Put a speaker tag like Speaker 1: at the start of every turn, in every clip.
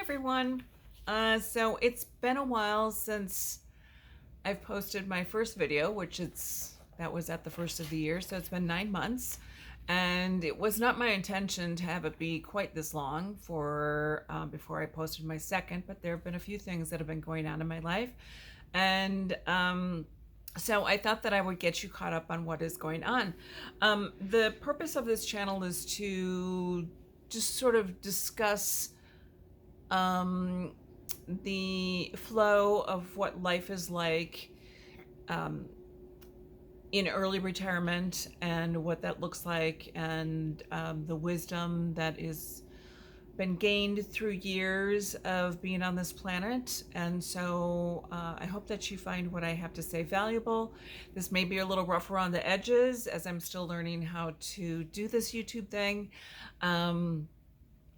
Speaker 1: everyone. So it's been a while since I've posted my first video, that was at the first of the year, so it's been 9 months. And it was not my intention to have it be quite this long for before I posted my second, but there have been a few things that have been going on in my life. And so I thought that I would get you caught up on what is going on. The purpose of this channel is to just sort of discuss the flow of what life is like in early retirement and what that looks like, and the wisdom that is been gained through years of being on this planet. And so I hope that you find what I have to say valuable. This may be a little rough around the edges as I'm still learning how to do this YouTube thing.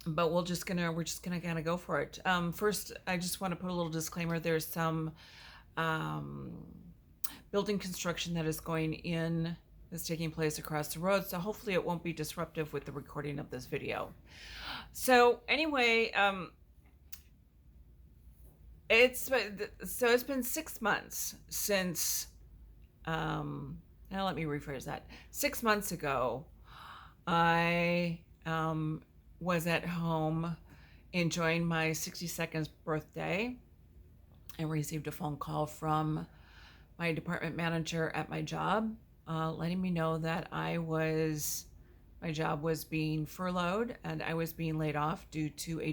Speaker 1: But we're just gonna kind of go for it. First, I just want to put a little disclaimer. There's some building construction that's taking place across the road, so hopefully it won't be disruptive with the recording of this video. So anyway, it's been 6 months since now let me rephrase that. 6 months ago, I was at home enjoying my 62nd birthday and received a phone call from my department manager at my job, letting me know that my job was being furloughed and I was being laid off due to a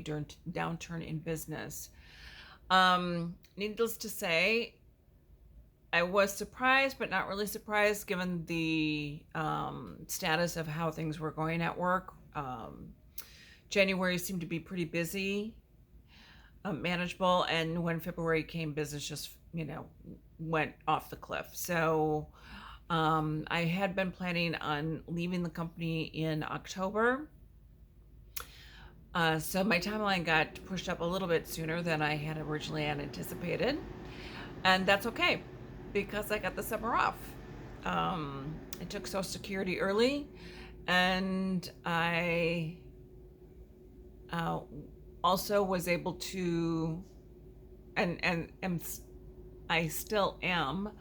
Speaker 1: downturn in business. Needless to say, I was surprised, but not really surprised given the status of how things were going at work. January seemed to be pretty busy, manageable, and when February came, business just, went off the cliff. So I had been planning on leaving the company in October. So my timeline got pushed up a little bit sooner than I had originally anticipated. And that's okay, because I got the summer off. I took Social Security early, and I also was able to, and I still am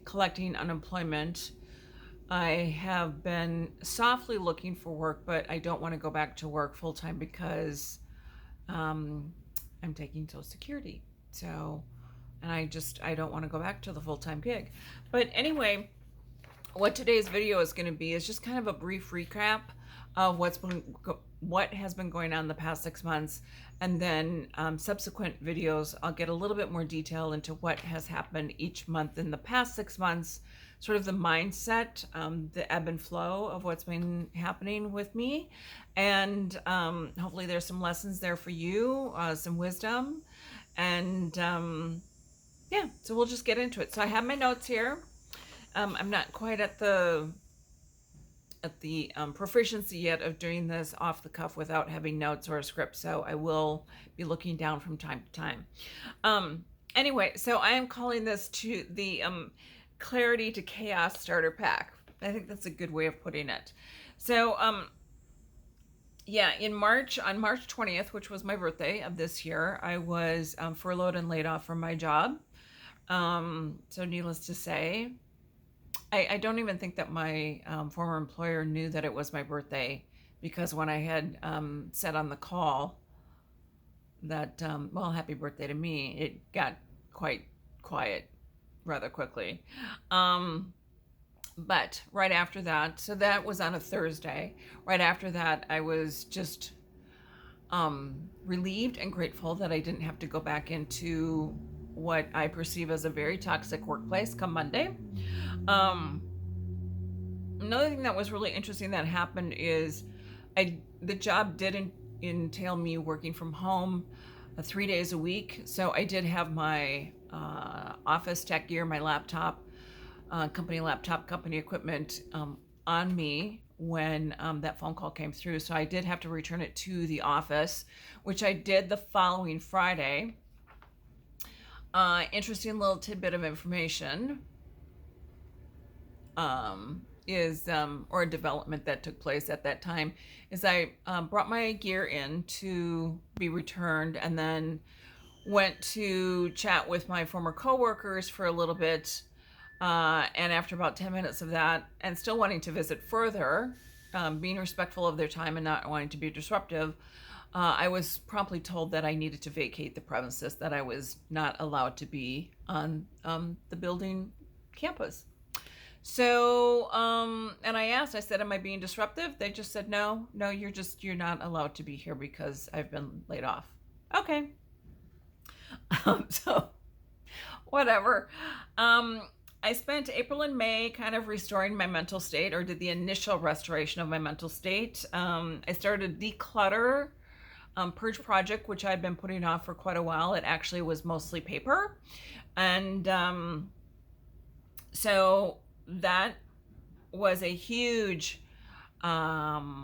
Speaker 1: collecting unemployment. I have been softly looking for work, but I don't want to go back to work full time because I'm taking Social Security. So, and I don't want to go back to the full-time gig. But anyway, what today's video is going to be is just kind of a brief recap of what has been going on the past 6 months, and then subsequent videos I'll get a little bit more detail into what has happened each month in the past 6 months, sort of the mindset, the ebb and flow of what's been happening with me, and hopefully there's some lessons there for you, some wisdom, and yeah, so we'll just get into it. So I have my notes here. I'm not quite at the proficiency yet of doing this off the cuff without having notes or a script, so I will be looking down from time to time. Anyway, so I am calling this to the Clarity to Chaos Starter Pack. I think that's a good way of putting it. So yeah, on March 20th, which was my birthday of this year, I was furloughed and laid off from my job. So needless to say, I don't even think that my former employer knew that it was my birthday, because when I had said on the call that, well, happy birthday to me, it got quite quiet rather quickly. But right after that, so that was on a Thursday, right after that, I was just relieved and grateful that I didn't have to go back into what I perceive as a very toxic workplace come Monday. Another thing that was really interesting that happened is the job did entail me working from home 3 days a week. So I did have my office tech gear, my laptop, company laptop, company equipment on me when that phone call came through. So I did have to return it to the office, which I did the following Friday. Interesting little tidbit of information. is or a development that took place at that time is I brought my gear in to be returned, and then went to chat with my former coworkers for a little bit. And after about 10 minutes of that, and still wanting to visit further, being respectful of their time and not wanting to be disruptive, I was promptly told that I needed to vacate the premises, that I was not allowed to be on the building campus. So, and I asked, I said, am I being disruptive? They just said, no, you're not allowed to be here because I've been laid off. Okay. So, whatever. I spent April and May kind of restoring my mental state, or did the initial restoration of my mental state. I started a declutter purge project, which I'd been putting off for quite a while. It actually was mostly paper. And so that was a huge project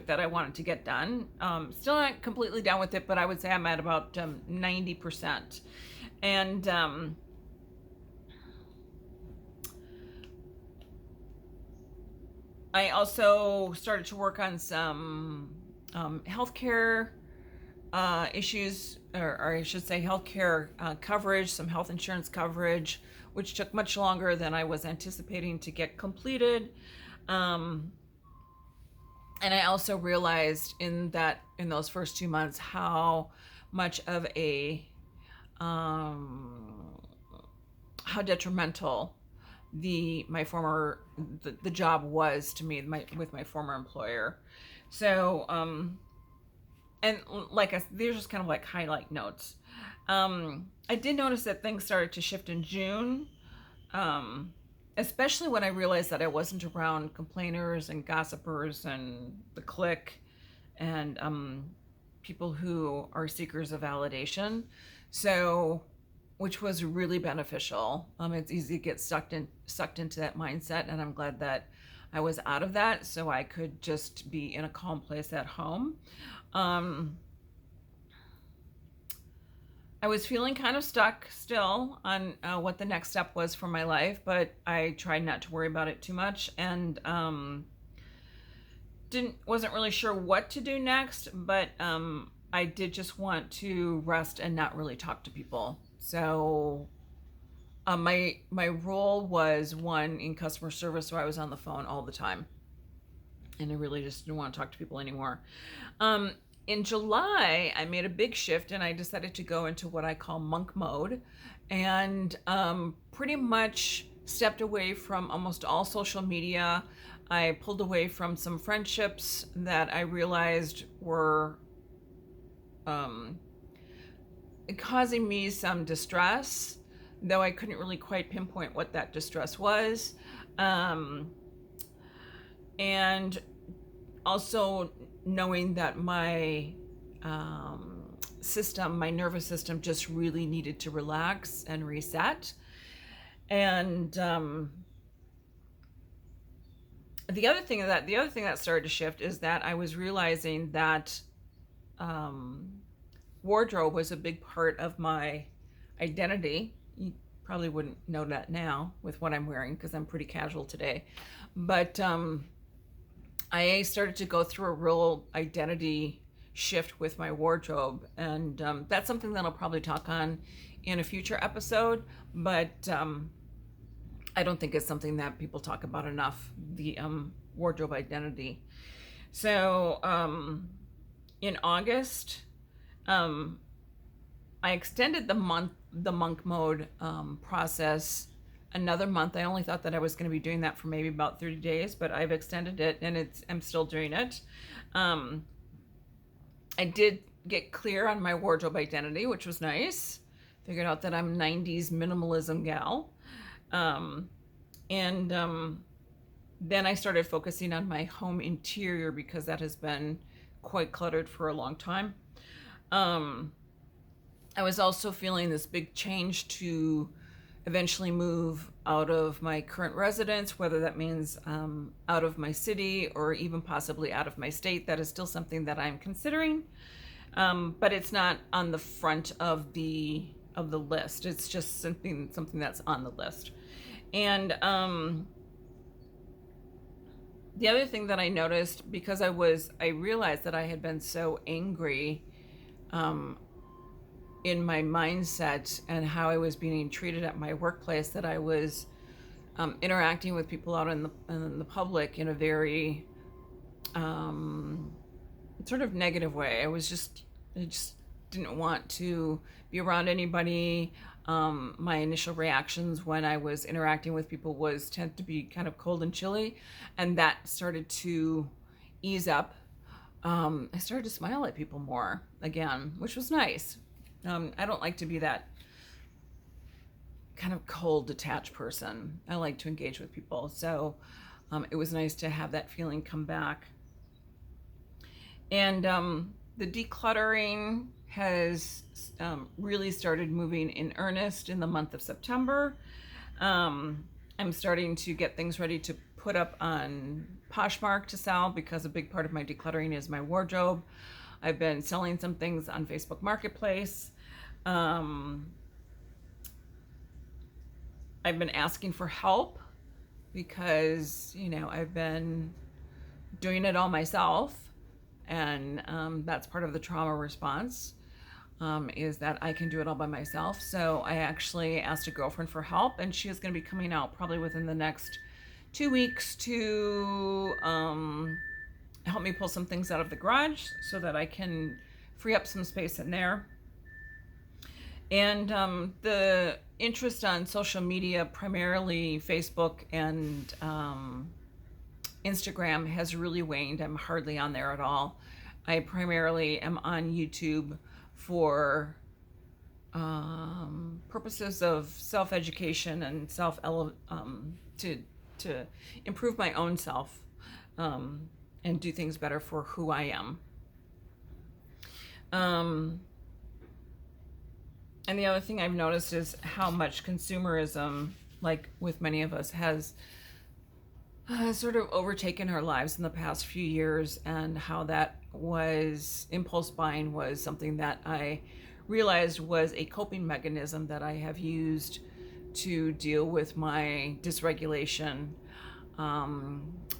Speaker 1: that I wanted to get done. Still not completely done with it, but I would say I'm at about 90%. And I also started to work on some healthcare issues, or I should say healthcare coverage, some health insurance coverage, which took much longer than I was anticipating to get completed. And I also realized in those first 2 months how much of how detrimental the job was to me with my former employer. So and like these are just kind of like highlight notes. I did notice that things started to shift in June, especially when I realized that I wasn't around complainers and gossipers and the clique and people who are seekers of validation. So, which was really beneficial. It's easy to get sucked into that mindset, and I'm glad that I was out of that, so I could just be in a calm place at home. I was feeling kind of stuck still on what the next step was for my life, but I tried not to worry about it too much, and wasn't really sure what to do next, but I did just want to rest and not really talk to people. So my role was one in customer service, so I was on the phone all the time, and I really just didn't want to talk to people anymore. In July, I made a big shift, and I decided to go into what I call monk mode, and pretty much stepped away from almost all social media. I pulled away from some friendships that I realized were causing me some distress, though I couldn't really quite pinpoint what that distress was. And also knowing that my my nervous system just really needed to relax and reset. And the other thing that started to shift is that I was realizing that wardrobe was a big part of my identity. You probably wouldn't know that now with what I'm wearing because I'm pretty casual today. But I started to go through a real identity shift with my wardrobe. And that's something that I'll probably talk on in a future episode. But I don't think it's something that people talk about enough, the wardrobe identity. So in August, I extended the monk mode process another month. I only thought that I was going to be doing that for maybe about 30 days, but I've extended it, and I'm still doing it. I did get clear on my wardrobe identity, which was nice. Figured out that I'm 90s minimalism gal. And then I started focusing on my home interior because that has been quite cluttered for a long time. I was also feeling this big change to eventually move out of my current residence, whether that means out of my city or even possibly out of my state. That is still something that I'm considering, but it's not on the front of the list. It's just something that's on the list. And the other thing that I noticed, because I realized that I had been so angry in my mindset and how I was being treated at my workplace, that I was interacting with people out in the public in a very sort of negative way. I just didn't want to be around anybody. My initial reactions when I was interacting with people was tend to be kind of cold and chilly, and that started to ease up. I started to smile at people more again, which was nice. I don't like to be that kind of cold, detached person. I like to engage with people, so it was nice to have that feeling come back. And the decluttering has really started moving in earnest in the month of September. I'm starting to get things ready to put up on Poshmark to sell, because a big part of my decluttering is my wardrobe. I've been selling some things on Facebook Marketplace. I've been asking for help because, I've been doing it all myself. And that's part of the trauma response, is that I can do it all by myself. So I actually asked a girlfriend for help, and she is going to be coming out probably within the next 2 weeks to help me pull some things out of the garage so that I can free up some space in there. And the interest on social media, primarily Facebook and Instagram, has really waned. I'm hardly on there at all. I primarily am on YouTube for purposes of self-education and to improve my own self, and do things better for who I am. And the other thing I've noticed is how much consumerism, like with many of us, has sort of overtaken our lives in the past few years, and how impulse buying was something that I realized was a coping mechanism that I have used to deal with my dysregulation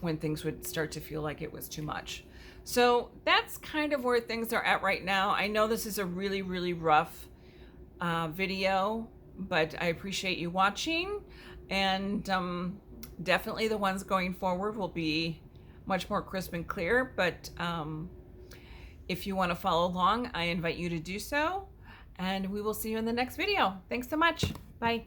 Speaker 1: when things would start to feel like it was too much. So that's kind of where things are at right now. I know this is a really, really rough video, but I appreciate you watching, and definitely the ones going forward will be much more crisp and clear. But if you want to follow along, I invite you to do so, and we will see you in the next video. Thanks so much. Bye.